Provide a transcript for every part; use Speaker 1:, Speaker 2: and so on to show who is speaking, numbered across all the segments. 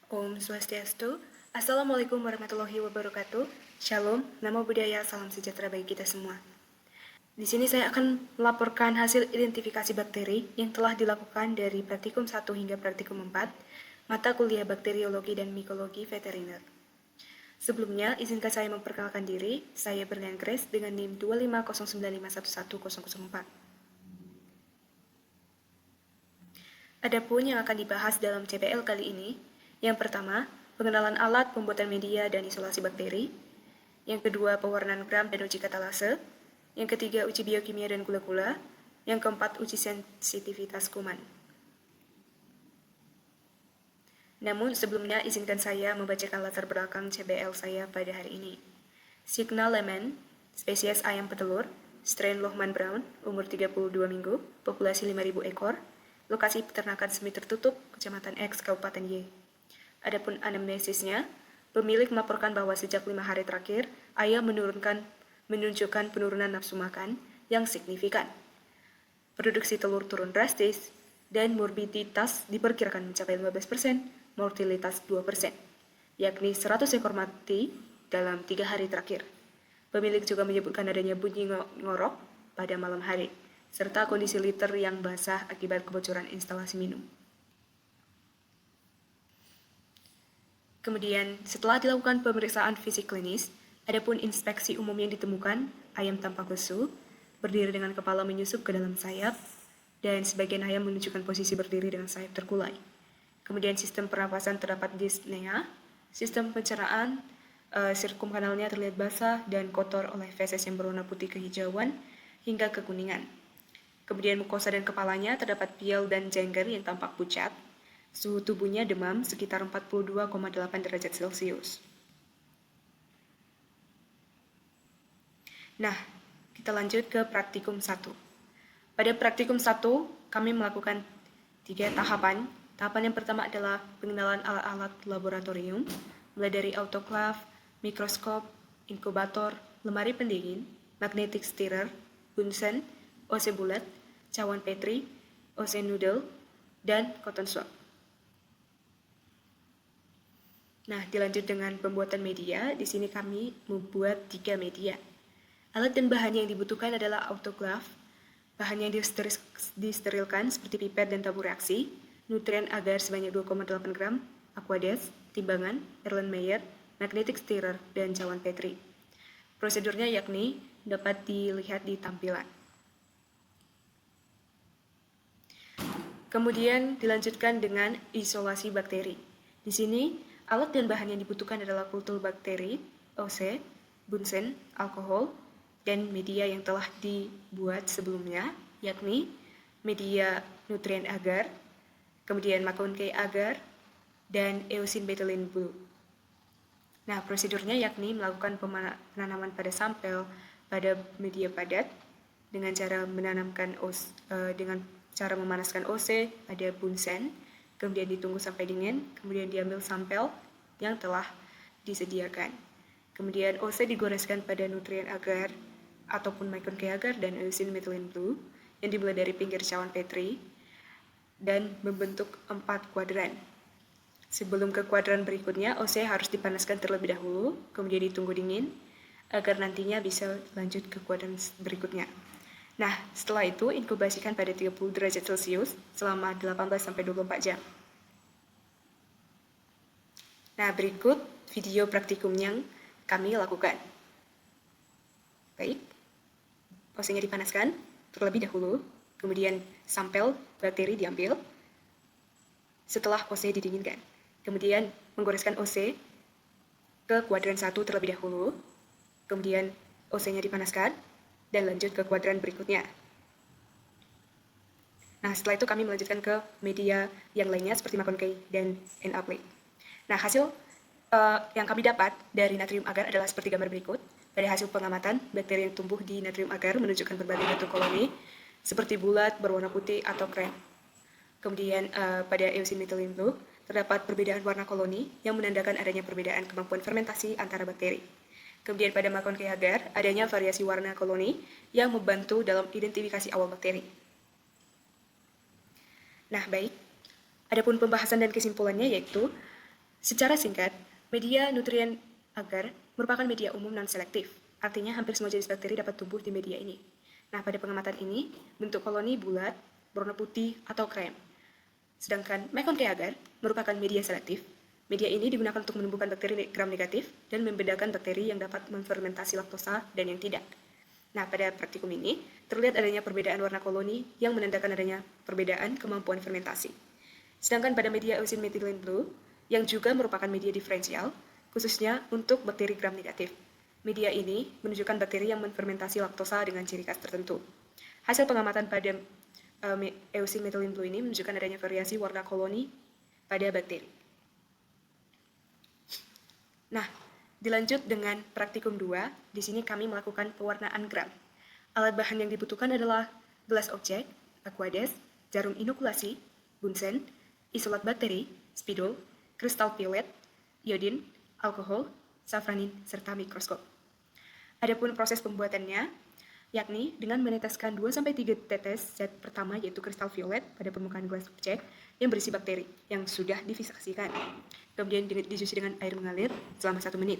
Speaker 1: Om Swastiastu. Assalamualaikum warahmatullahi wabarakatuh. Shalom, namo buddhaya, salam sejahtera bagi kita semua. Di sini saya akan melaporkan hasil identifikasi bakteri yang telah dilakukan dari praktikum 1 hingga praktikum 4, mata kuliah bakteriologi dan mikologi veteriner. Sebelumnya, izinkan saya memperkenalkan diri. Saya Berlian Grace dengan NIM 25095111004. Adapun yang akan dibahas dalam CPL kali ini, yang pertama, pengenalan alat pembuatan media dan isolasi bakteri. Yang kedua, pewarnaan gram dan uji katalase. Yang ketiga, uji biokimia dan gula-gula. Yang keempat, uji sensitivitas kuman. Namun, sebelumnya izinkan saya membacakan latar belakang CPL saya pada hari ini. Signal Lemon, spesies ayam petelur, strain Lohmann Brown, umur 32 minggu, populasi 5.000 ekor, lokasi peternakan semi tertutup, Kecamatan X, Kabupaten Y. Adapun anamnesisnya, pemilik melaporkan bahwa sejak 5 hari terakhir, ayam menunjukkan penurunan nafsu makan yang signifikan. Produksi telur turun drastis, dan morbiditas diperkirakan mencapai 15%, mortalitas 2%, yakni 100 ekor mati dalam 3 hari terakhir. Pemilik juga menyebutkan adanya bunyi ngorok pada malam hari, serta kondisi liter yang basah akibat kebocoran instalasi minum. Kemudian, setelah dilakukan pemeriksaan fisik klinis, adapun inspeksi umum yang ditemukan, ayam tampak lesu, berdiri dengan kepala menyusup ke dalam sayap, dan sebagian ayam menunjukkan posisi berdiri dengan sayap terkulai. Kemudian sistem pernapasan terdapat dyspnea, sistem pencernaan, sirkumkanalnya terlihat basah dan kotor oleh feses yang berwarna putih kehijauan hingga kekuningan. Kemudian mukosa dan kepalanya terdapat piel dan jengger yang tampak pucat. Suhu tubuhnya demam sekitar 42,8 derajat Celcius. Nah, kita lanjut ke praktikum 1. Pada praktikum 1, kami melakukan 3 tahapan. Tahapan yang pertama adalah pengenalan alat-alat laboratorium, mulai dari autoclave, mikroskop, inkubator, lemari pendingin, magnetic stirrer, Bunsen, OC bulat, cawan Petri, OC noodle, dan cotton swab. Nah, dilanjut dengan pembuatan media. Di sini kami membuat 3 media. Alat dan bahan yang dibutuhkan adalah autoclave, bahan yang disterilkan seperti pipet dan tabur reaksi, nutrien agar sebanyak 2,8 gram, Aquades, timbangan, Erlenmeyer, magnetic stirrer, dan cawan Petri. Prosedurnya yakni dapat dilihat di tampilan. Kemudian dilanjutkan dengan isolasi bakteri. Di sini, alat dan bahan yang dibutuhkan adalah kultur bakteri, OC, Bunsen, alkohol, dan media yang telah dibuat sebelumnya, yakni media nutrien agar, kemudian McConkey agar, dan eosin betaline blue. Nah, prosedurnya yakni melakukan penanaman pada sampel pada media padat dengan cara memanaskan OC pada Bunsen, kemudian ditunggu sampai dingin, kemudian diambil sampel yang telah disediakan. Kemudian OC digoreskan pada nutrien agar ataupun McConkey agar dan eosin betaline blue yang dimulai dari pinggir cawan Petri dan membentuk 4 kuadran. Sebelum ke kuadran berikutnya, OC harus dipanaskan terlebih dahulu, kemudian ditunggu dingin, agar nantinya bisa lanjut ke kuadran berikutnya. Nah, setelah itu inkubasikan pada 30 derajat Celcius selama 18-24 jam. Nah, berikut video praktikum yang kami lakukan. Baik, OC-nya dipanaskan terlebih dahulu, kemudian sampel bakteri diambil, setelah OC didinginkan. Kemudian menggoreskan OC ke kuadran 1 terlebih dahulu, kemudian OC-nya dipanaskan, dan lanjut ke kuadran berikutnya. Nah, setelah itu kami melanjutkan ke media yang lainnya seperti McConkey dan NA-plate. Nah, hasil yang kami dapat dari natrium agar adalah seperti gambar berikut. Pada hasil pengamatan, bakteri yang tumbuh di natrium agar menunjukkan berbagai bentuk koloni, seperti bulat, berwarna putih, atau krem. Kemudian pada eosin betaline blue, terdapat perbedaan warna koloni yang menandakan adanya perbedaan kemampuan fermentasi antara bakteri. Kemudian pada McConkey agar, adanya variasi warna koloni yang membantu dalam identifikasi awal bakteri. Nah, baik. Adapun pembahasan dan kesimpulannya yaitu Secara singkat, media nutrien agar merupakan media umum non-selektif, artinya hampir semua jenis bakteri dapat tumbuh di media ini. Nah, pada pengamatan ini, bentuk koloni bulat, berwarna putih, atau krem. Sedangkan Meconium agar merupakan media selektif. Media ini digunakan untuk menumbuhkan bakteri gram negatif dan membedakan bakteri yang dapat memfermentasi laktosa dan yang tidak. Nah, pada praktikum ini, terlihat adanya perbedaan warna koloni yang menandakan adanya perbedaan kemampuan fermentasi. Sedangkan pada media eusin methylene blue, yang juga merupakan media diferensial, khususnya untuk bakteri gram negatif. Media ini menunjukkan bakteri yang menfermentasi laktosa dengan ciri khas tertentu. Hasil pengamatan pada eusin methylene blue ini menunjukkan adanya variasi warna koloni pada bakteri. Nah, dilanjut dengan praktikum 2, di sini kami melakukan pewarnaan gram. Alat bahan yang dibutuhkan adalah gelas objek, aqueduct, jarum inokulasi, bunsen, isolat bakteri, spidol, kristal violet, iodin, alkohol, safranin, serta mikroskop. Adapun proses pembuatannya, yakni dengan meneteskan 2-3 tetes zat pertama yaitu kristal violet pada permukaan gelas objek yang berisi bakteri yang sudah difiksasikan. Kemudian dicuci dengan air mengalir selama 1 menit.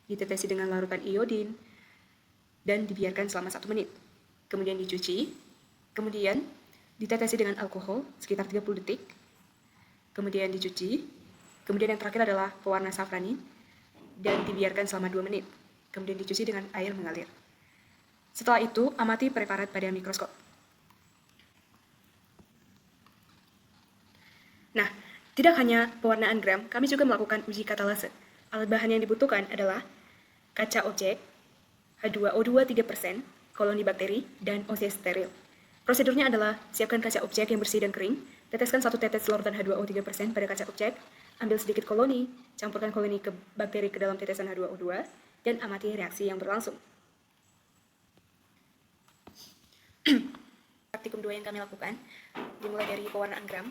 Speaker 1: Ditetesi dengan larutan iodin dan dibiarkan selama 1 menit. Kemudian dicuci, kemudian ditetesi dengan alkohol sekitar 30 detik. Kemudian dicuci, kemudian yang terakhir adalah pewarna safranin dan dibiarkan selama 2 menit. Kemudian dicuci dengan air mengalir. Setelah itu, amati preparat pada mikroskop. Nah, tidak hanya pewarnaan gram, kami juga melakukan uji katalase. Alat bahan yang dibutuhkan adalah kaca objek, H2O2 3%, koloni bakteri, dan OC steril. Prosedurnya adalah siapkan kaca objek yang bersih dan kering, teteskan 1 tetes larutan H2O 3% pada kaca objek, ambil sedikit koloni, campurkan koloni ke bakteri ke dalam tetesan H2O2, dan amati reaksi yang berlangsung. Praktikum 2 yang kami lakukan dimulai dari pewarnaan gram.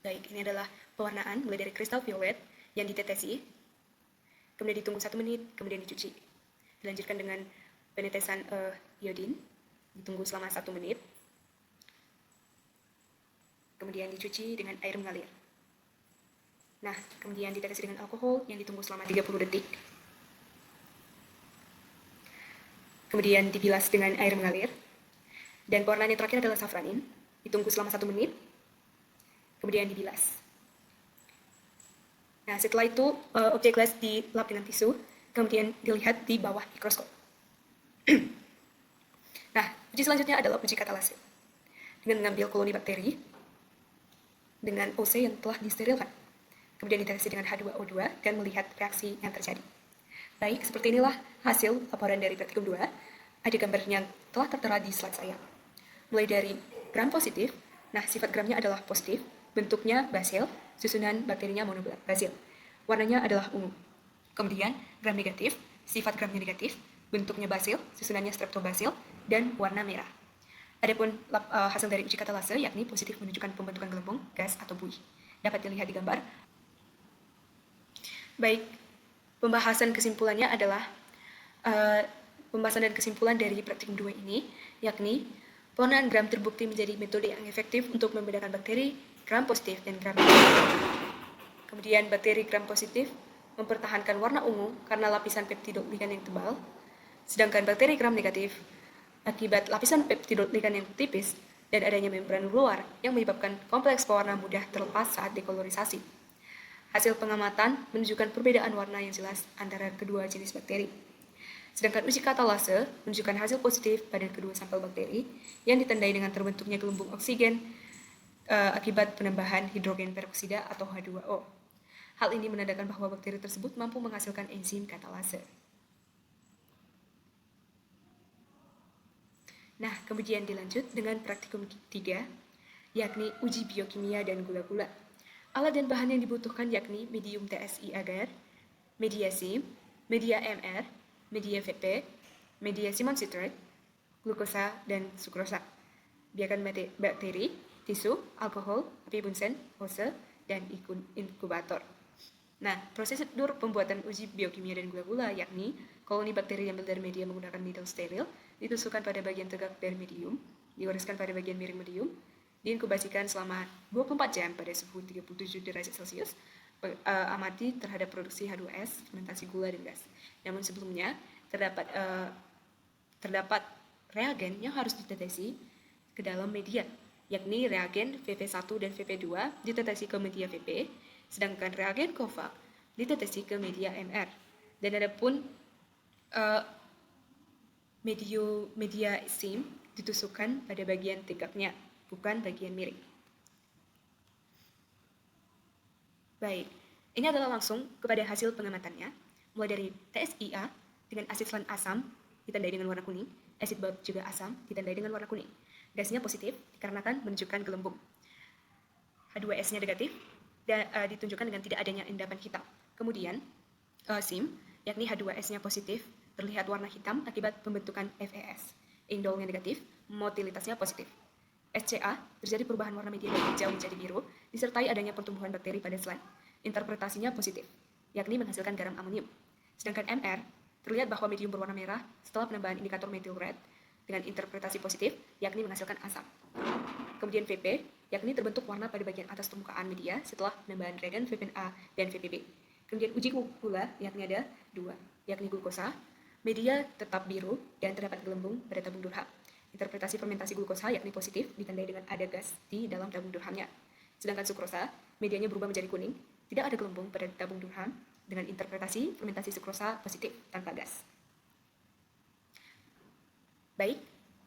Speaker 1: Baik, ini adalah pewarnaan mulai dari kristal violet yang ditetesi, kemudian ditunggu 1 menit, kemudian dicuci. Dilanjutkan dengan penetesan iodin, ditunggu selama 1 menit, kemudian dicuci dengan air mengalir. Nah, kemudian ditetesi dengan alkohol yang ditunggu selama 30 detik. Kemudian dibilas dengan air mengalir. Dan pewarnaan yang terakhir adalah safranin, ditunggu selama 1 menit, kemudian dibilas. Nah, setelah itu objek gelas dilap dengan tisu, kemudian dilihat di bawah mikroskop. Nah, uji selanjutnya adalah uji katalase. Dengan mengambil koloni bakteri dengan OC yang telah disterilkan. Kemudian ditestasi dengan H2O2 dan melihat reaksi yang terjadi. Baik, seperti inilah hasil laporan dari praktikum 2. Ada gambar yang telah tertera di slide saya. Mulai dari gram positif, nah sifat gramnya adalah positif, bentuknya basil, susunan bakterinya monobasil. Warnanya adalah ungu. Kemudian gram negatif, sifat gramnya negatif, bentuknya basil, susunannya streptobasil, dan warna merah. Adapun hasil dari uji katalase yakni positif menunjukkan pembentukan gelembung, gas, atau buih. Dapat dilihat di gambar. Baik, pembahasan kesimpulannya adalah pembahasan dan kesimpulan dari praktikum 2 ini, yakni pewarnaan gram terbukti menjadi metode yang efektif untuk membedakan bakteri gram positif dan gram negatif. Kemudian bakteri gram positif mempertahankan warna ungu karena lapisan peptidoglycan yang tebal, sedangkan bakteri gram negatif akibat lapisan peptidoglycan yang tipis dan adanya membran luar yang menyebabkan kompleks pewarna mudah terlepas saat dekolorisasi. Hasil pengamatan menunjukkan perbedaan warna yang jelas antara kedua jenis bakteri. Sedangkan uji katalase menunjukkan hasil positif pada kedua sampel bakteri yang ditandai dengan terbentuknya gelembung oksigen akibat penambahan hidrogen peroksida atau H2O. Hal ini menandakan bahwa bakteri tersebut mampu menghasilkan enzim katalase. Nah, kemudian dilanjut dengan praktikum 3, yakni uji biokimia dan gula-gula. Alat dan bahan yang dibutuhkan yakni medium TSI agar, media SIM, media MR, media VP, media Simon citrate, glukosa, dan sukrosa. Biarkan bakteri, tisu, alkohol, api bunsen, ose, dan inkubator. Nah, prosedur pembuatan uji biokimia dan gula-gula yakni koloni bakteri diambil dari media menggunakan needle steril, ditusukkan pada bagian tegak dari medium, digoreskan pada bagian miring medium, diinkubasikan selama 24 jam pada suhu 37 derajat Celcius, amati terhadap produksi H2S, fermentasi gula dan gas. Namun sebelumnya terdapat reagen yang harus ditetesi ke dalam media, yakni reagen VP1 dan VP2 ditetesi ke media VP, sedangkan reagen COVAC ditetesi ke media MR. Dan adapun media SIM ditusukkan pada bagian tegaknya, bukan bagian miring. Baik, ini adalah langsung kepada hasil pengamatannya, mulai dari TSIA dengan asid selan asam ditandai dengan warna kuning, asid baut juga asam ditandai dengan warna kuning. Gasnya positif dikarenakan menunjukkan gelembung. H2S-nya negatif dan ditunjukkan dengan tidak adanya endapan hitam. Kemudian SIM, yakni H2S-nya positif, terlihat warna hitam akibat pembentukan FeS. Indolnya negatif, motilitasnya positif. SCA, terjadi perubahan warna media dari hijau menjadi biru, disertai adanya pertumbuhan bakteri pada selan. Interpretasinya positif, yakni menghasilkan garam amonium. Sedangkan MR, terlihat bahwa medium berwarna merah setelah penambahan indikator methyl red dengan interpretasi positif, yakni menghasilkan asam. Kemudian VP, yakni terbentuk warna pada bagian atas permukaan media setelah penambahan reagen VPNA dan VPB. Kemudian uji gula, yakni ada 2, yakni glukosa. Media tetap biru dan terdapat gelembung pada tabung Durham. Interpretasi fermentasi glukosa yakni positif ditandai dengan ada gas di dalam tabung Durhamnya. Sedangkan sukrosa, medianya berubah menjadi kuning, tidak ada gelembung pada tabung Durham dengan interpretasi fermentasi sukrosa positif tanpa gas. Baik,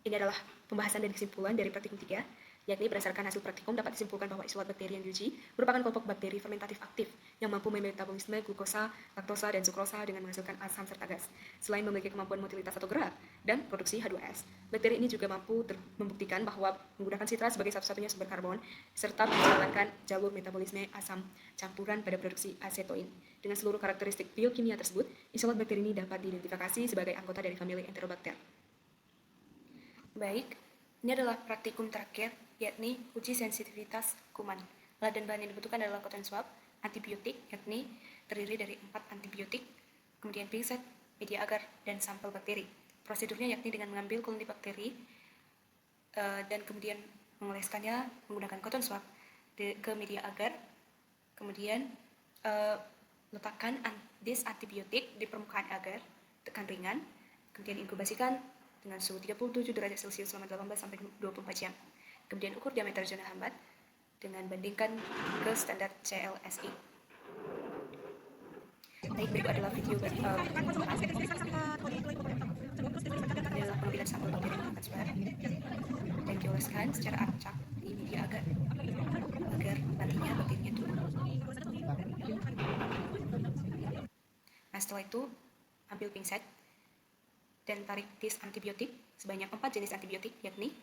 Speaker 1: ini adalah pembahasan dan kesimpulan dari praktikum 3, yakni berdasarkan hasil praktikum dapat disimpulkan bahwa isolat bakteri yang diuji merupakan kelompok bakteri fermentatif aktif yang mampu memetabolisme glukosa, laktosa, dan sukrosa dengan menghasilkan asam serta gas. Selain memiliki kemampuan motilitas atau gerak dan produksi H2S, bakteri ini juga mampu membuktikan bahwa menggunakan citra sebagai satu-satunya sumber karbon serta menjalankan jalur metabolisme asam campuran pada produksi asetoin. Dengan seluruh karakteristik biokimia tersebut, isolat bakteri ini dapat diidentifikasi sebagai anggota dari famili Enterobacter. Baik, ini adalah praktikum terakhir, yakni uji sensitivitas kuman. Alat dan bahan yang dibutuhkan adalah cotton swab, antibiotik, yakni terdiri dari 4 antibiotik, kemudian pinset, media agar, dan sampel bakteri. Prosedurnya yakni dengan mengambil koloni bakteri dan kemudian mengoleskannya menggunakan cotton swab ke media agar, kemudian letakkan dis antibiotik di permukaan agar, tekan ringan, kemudian inkubasikan dengan suhu 37 derajat Celcius selama 18-24 jam. Kemudian ukur diameter zona hambat dengan bandingkan ke standar CLSI. Baik, berikut adalah video adalah pengambilan sampel bakteri menggunakan swab dan dioleskan secara acak di media agar nantinya bakterinya turun. Nah, setelah itu ambil pinset dan tarik dis antibiotik sebanyak 4 jenis antibiotik, yakni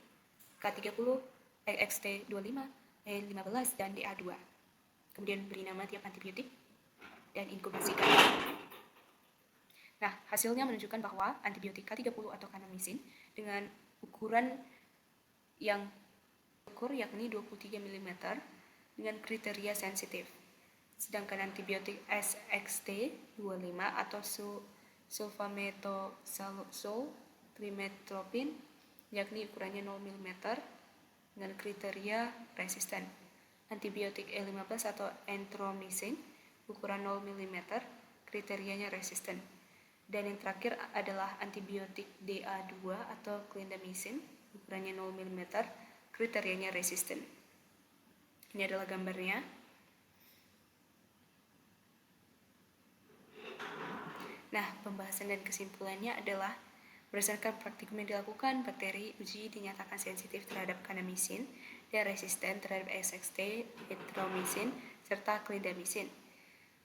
Speaker 1: K30, EXT25, E15, dan DA2. Kemudian beri nama tiap antibiotik dan inkubasikan. Nah, hasilnya menunjukkan bahwa antibiotik K30 atau kanamisin dengan ukuran yang ukur yakni 23 mm dengan kriteria sensitif. Sedangkan antibiotik SXT25 atau sulfamethoxazole trimetopin yakni ukurannya 0 mm dengan kriteria resisten. Antibiotik E15 atau entromisin ukuran 0 mm kriterianya resisten. Dan yang terakhir adalah antibiotik DA2 atau clindamycin ukurannya 0 mm kriterianya resisten. Ini adalah gambarnya. Nah, pembahasan dan kesimpulannya adalah berdasarkan praktikum yang dilakukan, bakteri uji dinyatakan sensitif terhadap kanamisin dan resisten terhadap SXT, entromisin, serta clindamycin.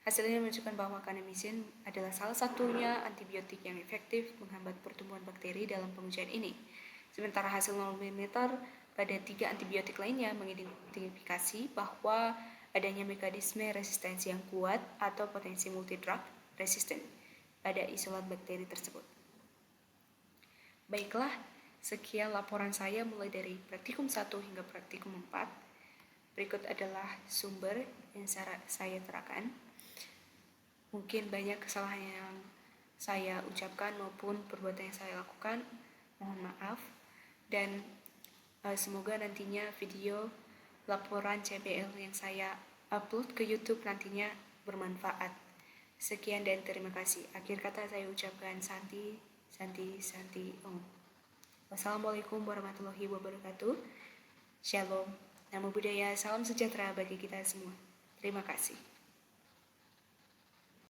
Speaker 1: Hasilnya menunjukkan bahwa kanamisin adalah salah satunya antibiotik yang efektif menghambat pertumbuhan bakteri dalam pengujian ini. Sementara hasil 0 mm pada 3 antibiotik lainnya mengidentifikasi bahwa adanya mekanisme resistensi yang kuat atau potensi multidrug resisten pada isolat bakteri tersebut. Baiklah, sekian laporan saya mulai dari praktikum 1 hingga praktikum 4. Berikut adalah sumber yang saya terangkan. Mungkin banyak kesalahan yang saya ucapkan maupun perbuatan yang saya lakukan, mohon maaf. Dan Semoga nantinya video laporan CBL yang saya upload ke YouTube nantinya bermanfaat. Sekian dan terima kasih. Akhir kata saya ucapkan Santi. Wassalamualaikum warahmatullahi wabarakatuh. Shalom. Namo Buddhaya, salam sejahtera bagi kita semua. Terima kasih.